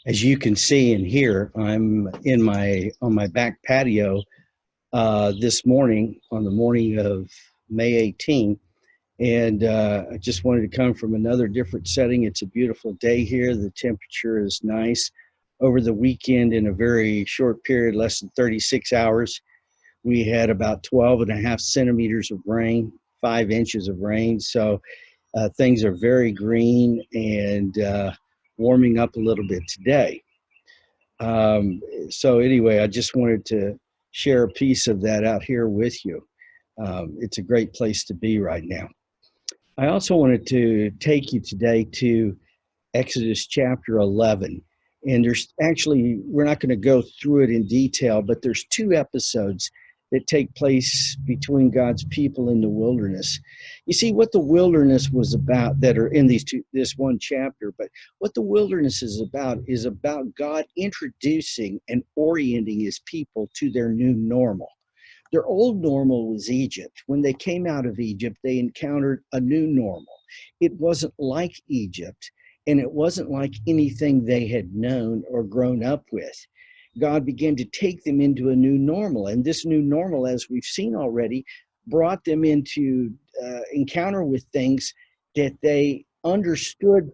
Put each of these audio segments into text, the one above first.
As you can see and hear, I'm on my back patio this morning, on the morning of May 18th, and I just wanted to come from another different setting. It's a beautiful day here. The temperature is nice. Over the weekend, in a very short period, less than 36 hours, we had about 12 and a half centimeters of rain, 5 inches of rain. So things are very green and warming up a little bit today. So anyway, I just wanted to share a piece of that out here with you. It's a great place to be right now. I also wanted to take you today to Exodus chapter 11. And there's actually, we're not going to go through it in detail, but there's two episodes that take place between God's people in the wilderness. You see, what the wilderness was about, that are in this one chapter, but what the wilderness is about God introducing and orienting his people to their new normal. Their old normal was Egypt. When they came out of Egypt, they encountered a new normal. It wasn't like Egypt, and it wasn't like anything they had known or grown up with. God began to take them into a new normal. And this new normal, as we've seen already, brought them into encounter with things that they understood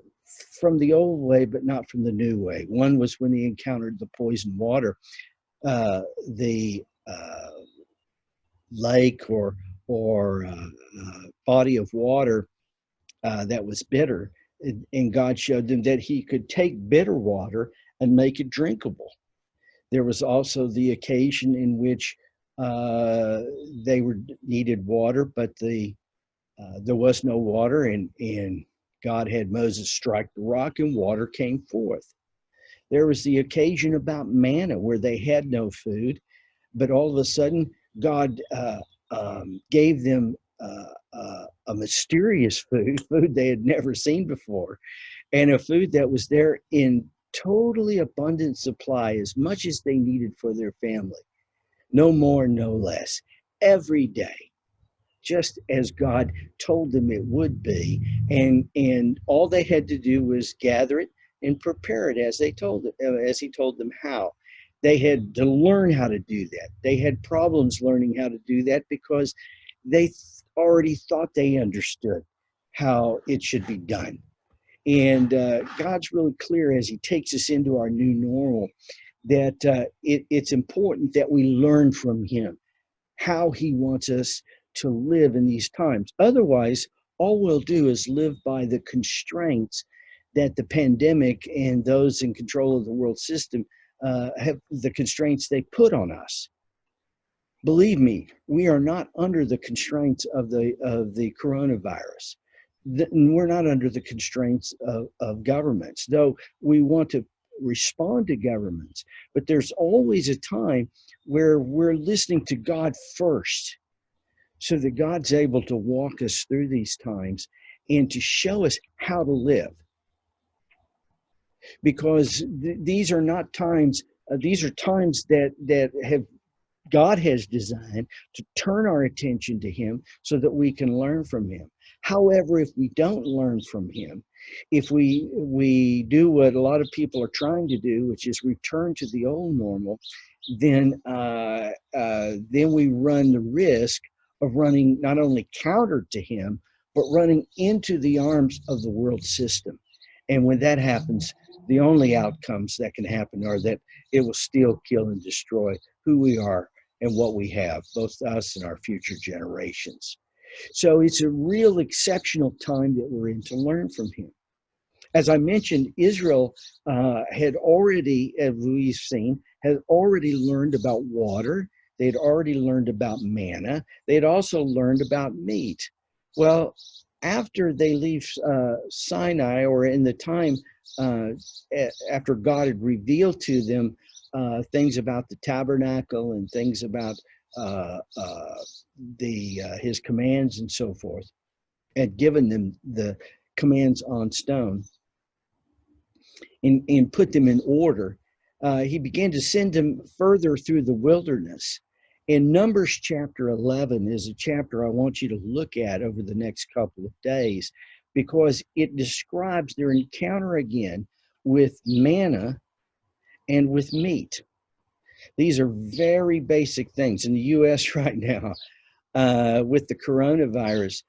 from the old way, but not from the new way. One was when they encountered the poisoned water, the lake or body of water that was bitter. And God showed them that he could take bitter water and make it drinkable. There was also the occasion in which they needed water, but there was no water, and God had Moses strike the rock, and water came forth. There was the occasion about manna, where they had no food, but all of a sudden God gave them a mysterious food they had never seen before, and a food that was there in totally abundant supply, as much as they needed for their family. No more, no less. Every day, just as God told them it would be. And all they had to do was gather it and prepare it as he told them how. They had to learn how to do that. They had problems learning how to do that because they already thought they understood how it should be done. And God's really clear as he takes us into our new normal that it's important that we learn from him how he wants us to live in these times. Otherwise, all we'll do is live by the constraints that the pandemic and those in control of the world system have, the constraints they put on us. Believe me, we are not under the constraints of the coronavirus. We're not under the constraints of governments, though we want to respond to governments. But there's always a time where we're listening to God first, so that God's able to walk us through these times and to show us how to live. Because these are not times, these are times that have God has designed to turn our attention to him so that we can learn from him. However, if we don't learn from him, if we do what a lot of people are trying to do, which is return to the old normal, then we run the risk of running not only counter to him, but running into the arms of the world system. And when that happens, the only outcomes that can happen are that it will steal, kill, and destroy who we are and what we have, both us and our future generations. So it's a real exceptional time that we're in to learn from him. As I mentioned, Israel had already, as we've seen, had already learned about water. They'd already learned about manna. They'd also learned about meat. Well, after they leave Sinai, or in the time after God had revealed to them things about the tabernacle and things about his commands and so forth, had given them the commands on stone and put them in order, he began to send them further through the wilderness. In Numbers chapter 11 is a chapter I want you to look at over the next couple of days, because it describes their encounter again with manna and with meat. These are very basic things in the U.S. right now. With the coronavirus,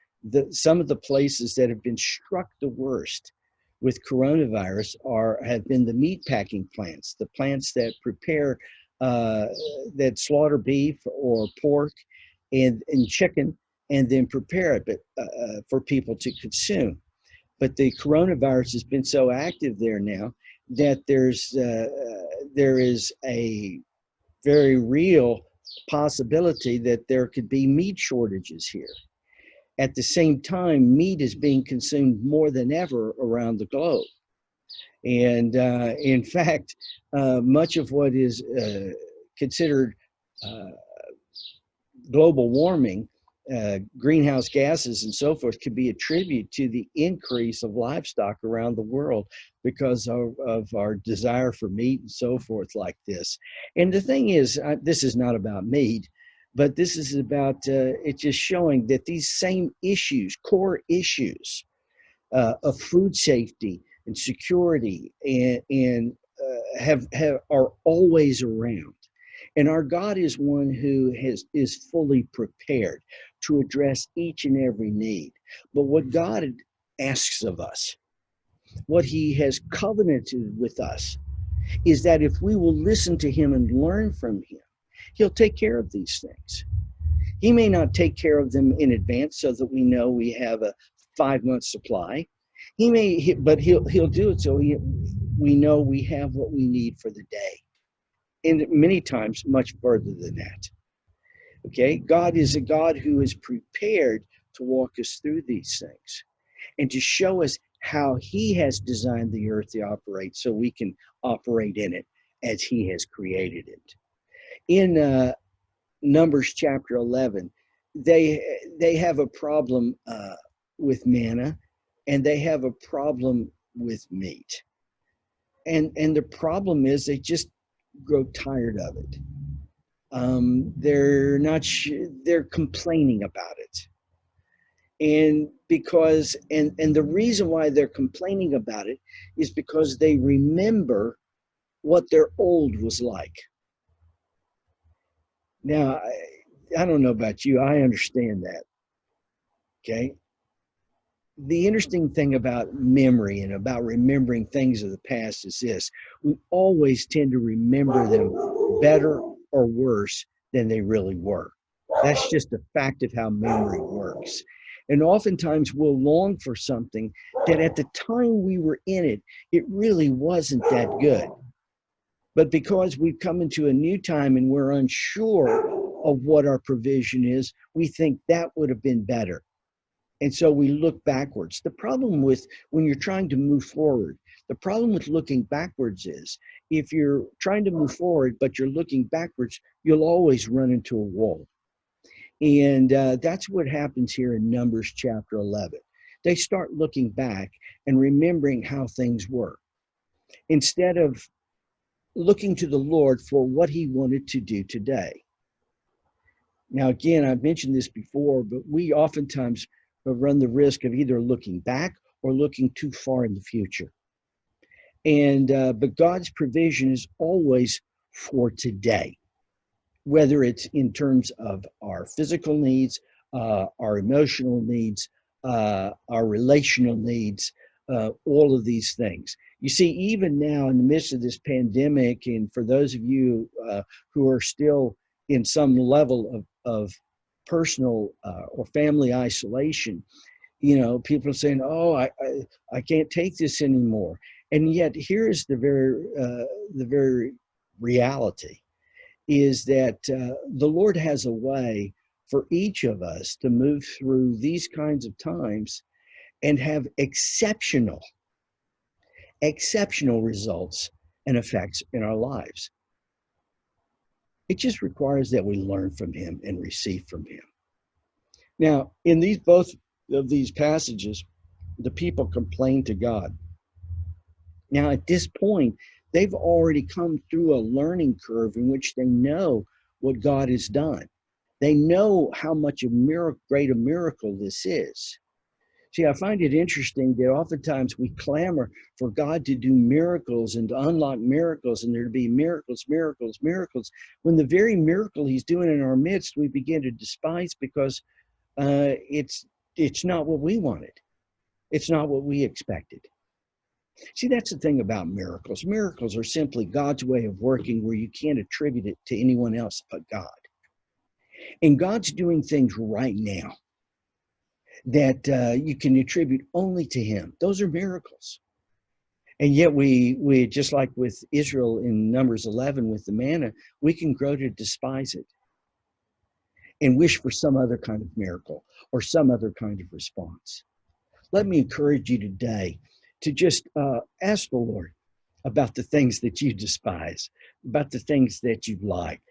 some of the places that have been struck the worst with coronavirus have been the meat packing plants, the plants that prepare, that slaughter beef or pork and chicken, and then prepare it for people to consume. But the coronavirus has been so active there now that there is a very real possibility that there could be meat shortages here. At the same time, meat is being consumed more than ever around the globe. And in fact, much of what is considered uh, global warming, greenhouse gases and so forth, could be attributed to the increase of livestock around the world because of our desire for meat and so forth like this. And the thing is, this is not about meat, but this is about it's just showing that these same issues, core issues of food safety and security and are always around. And our God is one who is fully prepared to address each and every need. But what God asks of us, what he has covenanted with us, is that if we will listen to him and learn from him, he'll take care of these things. He may not take care of them in advance so that we know we have a 5-month supply. But he'll do it so we know we have what we need for the day. And many times much further than that. Okay, God is a God who is prepared to walk us through these things and to show us how he has designed the earth to operate so we can operate in it as he has created it. In Numbers chapter 11, they have a problem with manna, and they have a problem with meat. And the problem is they just grow tired of it. They're not they're complaining about it. And the reason why they're complaining about it is because they remember what their old was like. Now, I don't know about you, I understand that. Okay. The interesting thing about memory and about remembering things of the past is this: we always tend to remember them better or worse than they really were. That's just a fact of how memory works. And oftentimes we'll long for something that at the time we were in it, it really wasn't that good. But because we've come into a new time and we're unsure of what our provision is, we think that would have been better. And so we look backwards. The problem with when you're trying to move forward, the problem with looking backwards is if you're trying to move forward, but you're looking backwards, you'll always run into a wall. And that's what happens here in Numbers chapter 11. They start looking back and remembering how things were instead of looking to the Lord for what he wanted to do today. Now, again, I've mentioned this before, but we oftentimes run the risk of either looking back or looking too far in the future. And but God's provision is always for today, whether it's in terms of our physical needs, our emotional needs, our relational needs, all of these things. You see, even now in the midst of this pandemic, and for those of you who are still in some level of personal or family isolation, you know, people are saying, "Oh, I can't take this anymore," and yet here is the very reality is that the Lord has a way for each of us to move through these kinds of times and have exceptional results and effects in our lives. It just requires that we learn from him and receive from him. Now, in both of these passages, the people complain to God. Now, at this point, they've already come through a learning curve in which they know what God has done. They know how much great a miracle this is. See, I find it interesting that oftentimes we clamor for God to do miracles and to unlock miracles and there to be miracles, miracles, miracles. When the very miracle he's doing in our midst, we begin to despise because it's not what we wanted. It's not what we expected. See, that's the thing about miracles. Miracles are simply God's way of working where you can't attribute it to anyone else but God. And God's doing things right now that you can attribute only to him. Those are miracles. And yet we just like with Israel in Numbers 11 with the manna, we can grow to despise it and wish for some other kind of miracle or some other kind of response. Let me encourage you today to just ask the Lord about the things that you despise, about the things that you like.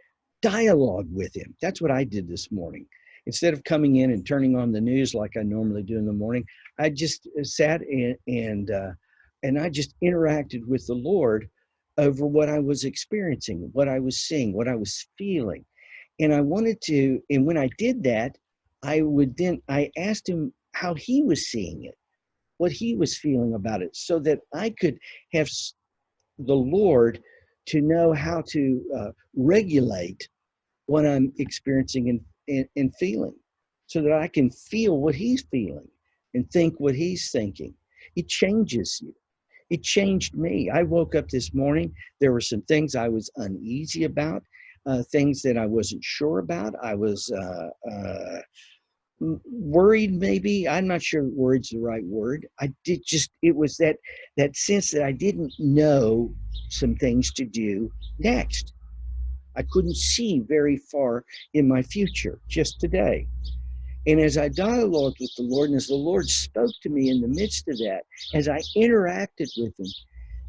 Dialogue with him. That's what I did this morning. Instead of coming in and turning on the news like I normally do in the morning, I just sat and I just interacted with the Lord over what I was experiencing, what I was seeing, what I was feeling. And I wanted to, and when I did that, I asked him how he was seeing it, what he was feeling about it, so that I could have the Lord to know how to regulate what I'm experiencing and feeling, so that I can feel what he's feeling and think what he's thinking. It changes you. It changed me. I woke up this morning. There were some things I was uneasy about, things that I wasn't sure about. I was worried, maybe. I'm not sure worried's the right word. It was that sense that I didn't know some things to do next. I couldn't see very far in my future just today. And as I dialogued with the Lord, and as the Lord spoke to me in the midst of that, as I interacted with him,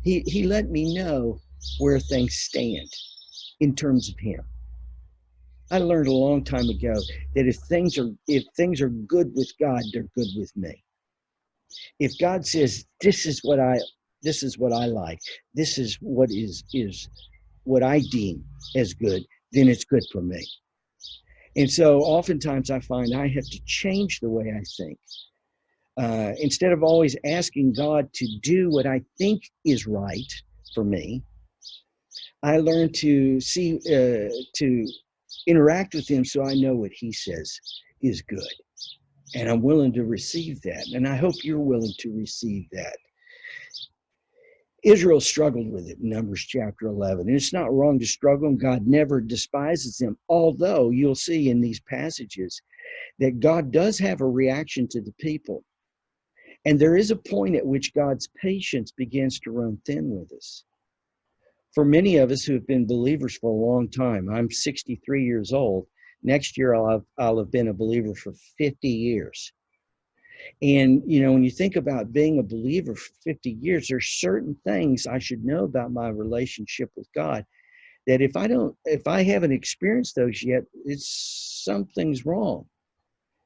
he let me know where things stand in terms of him. I learned a long time ago that if things are good with God, they're good with me. If God says this is what I like, this is what I deem as good, then it's good for me. And so oftentimes I find I have to change the way I think. Instead of always asking God to do what I think is right for me, I learn to interact with him so I know what he says is good. And I'm willing to receive that. And I hope you're willing to receive that. Israel struggled with it in Numbers chapter 11. And it's not wrong to struggle, and God never despises them. Although you'll see in these passages that God does have a reaction to the people. And there is a point at which God's patience begins to run thin with us. For many of us who have been believers for a long time, I'm 63 years old. Next year, I'll have been a believer for 50 years. And, when you think about being a believer for 50 years, there's certain things I should know about my relationship with God that if I haven't experienced those yet, something's wrong.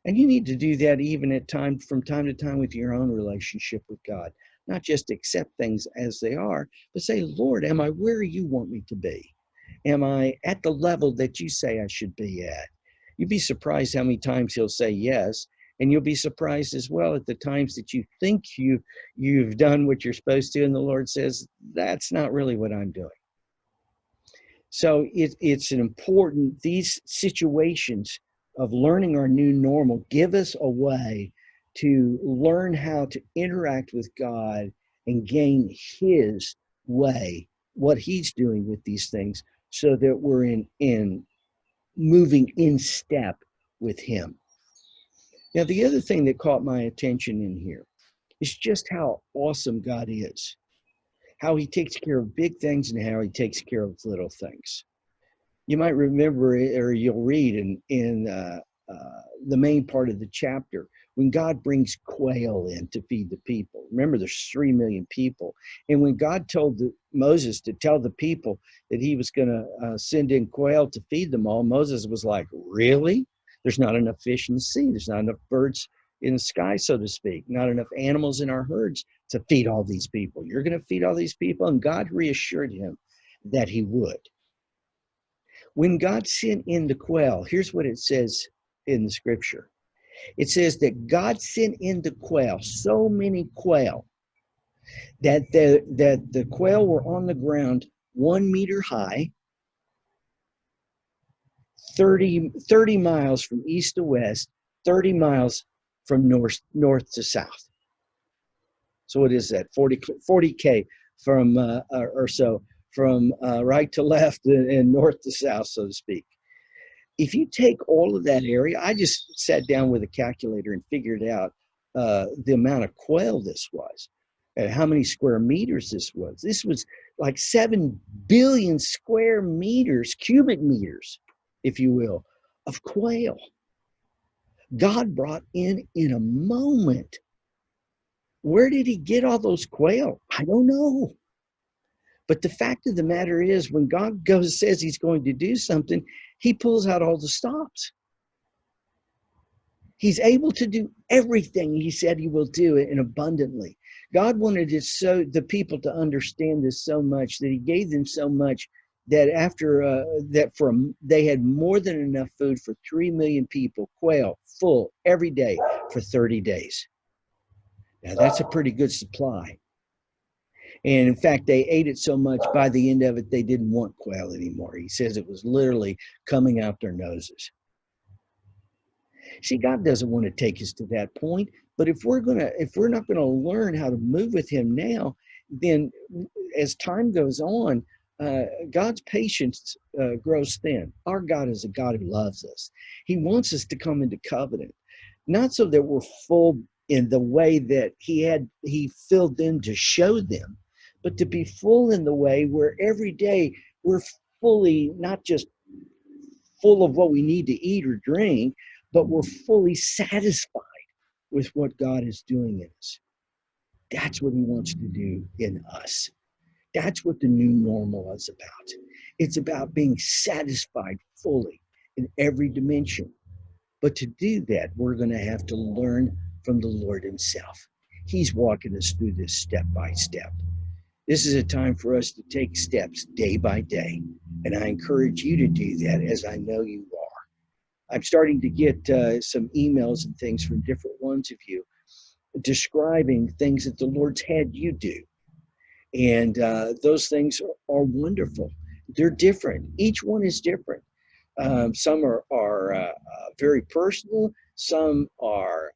And you need to do that even from time to time with your own relationship with God. Not just accept things as they are, but say, Lord, am I where you want me to be? Am I at the level that you say I should be at? You'd be surprised how many times he'll say yes. And you'll be surprised as well at the times that you think you've done what you're supposed to. And the Lord says, that's not really what I'm doing. So it's an important, these situations of learning our new normal give us a way to learn how to interact with God and gain his way, what he's doing with these things, so that we're in moving in step with him. Now, the other thing that caught my attention in here is just how awesome God is, how he takes care of big things and how he takes care of little things. You might remember, or you'll read in the main part of the chapter, when God brings quail in to feed the people. Remember, there's 3 million people. And when God told Moses to tell the people that he was going to send in quail to feed them all, Moses was like, really? There's not enough fish in the sea. There's not enough birds in the sky, so to speak. Not enough animals in our herds to feed all these people. You're going to feed all these people? And God reassured him that he would. When God sent in the quail, here's what it says in the scripture. It says that God sent in the quail, so many quail, that the quail were on the ground 1 meter high, 30 miles from east to west, 30 miles from north to south. So what is that? 40K from or so from right to left and north to south, so to speak. If you take all of that area, I just sat down with a calculator and figured out the amount of quail this was and how many square meters this was. This was like 7 billion square meters, cubic meters, if you will, of quail. God brought in a moment. Where did he get all those quail? I don't know. But the fact of the matter is, when God says he's going to do something, he pulls out all the stops. He's able to do everything he said he will do and abundantly. God wanted the people to understand this so much that he gave them so much that they had more than enough food for 3 million people, quail full every day for 30 days. Now that's a pretty good supply. And in fact, they ate it so much by the end of it, they didn't want quail anymore. He says it was literally coming out their noses. See, God doesn't want to take us to that point, but if we're not gonna learn how to move with him now, then as time goes on, God's patience grows thin. Our God is a God who loves us. He wants us to come into covenant, not so that we're full in the way that he filled them to show them, but to be full in the way where every day we're fully, not just full of what we need to eat or drink, but we're fully satisfied with what God is doing in us. That's what he wants to do in us. That's what the new normal is about. It's about being satisfied fully in every dimension. But to do that, we're going to have to learn from the Lord himself. He's walking us through this step by step. This is a time for us to take steps day by day. And I encourage you to do that, as I know you are. I'm starting to get some emails and things from different ones of you describing things that the Lord's had you do. And those things are wonderful. They're different. Each one is different. Some are very personal. Some are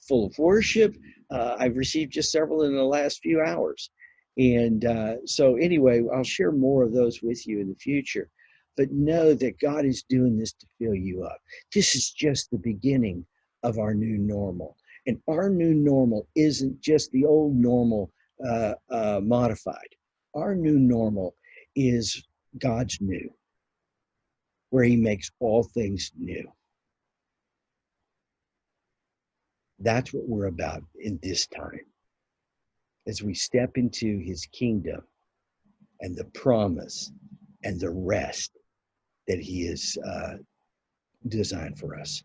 full of worship. I've received just several in the last few hours. And so anyway, I'll share more of those with you in the future. But know that God is doing this to fill you up. This is just the beginning of our new normal. And our new normal isn't just the old normal modified. Our new normal is God's new, where he makes all things new. That's what we're about in this time, as we step into his kingdom and the promise and the rest that he has designed for us.